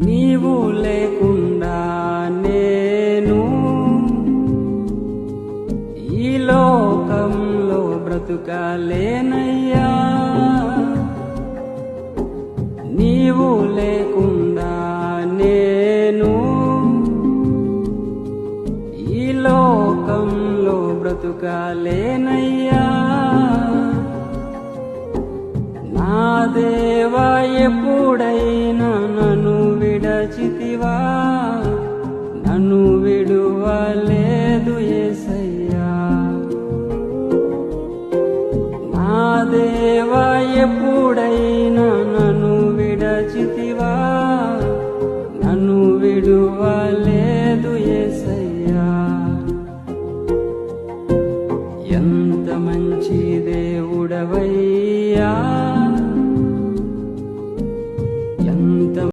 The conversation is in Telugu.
నీవు లేకుండా నేను ఈ లోకంలో బ్రతుకలేనయ్యా. నీవు లేకుండా నేను ఈ లోకంలో బ్రతుకలేనయ్యా. నా దేవా, ఎప్పుడైనా నన్ను విడచితివా, నన్ను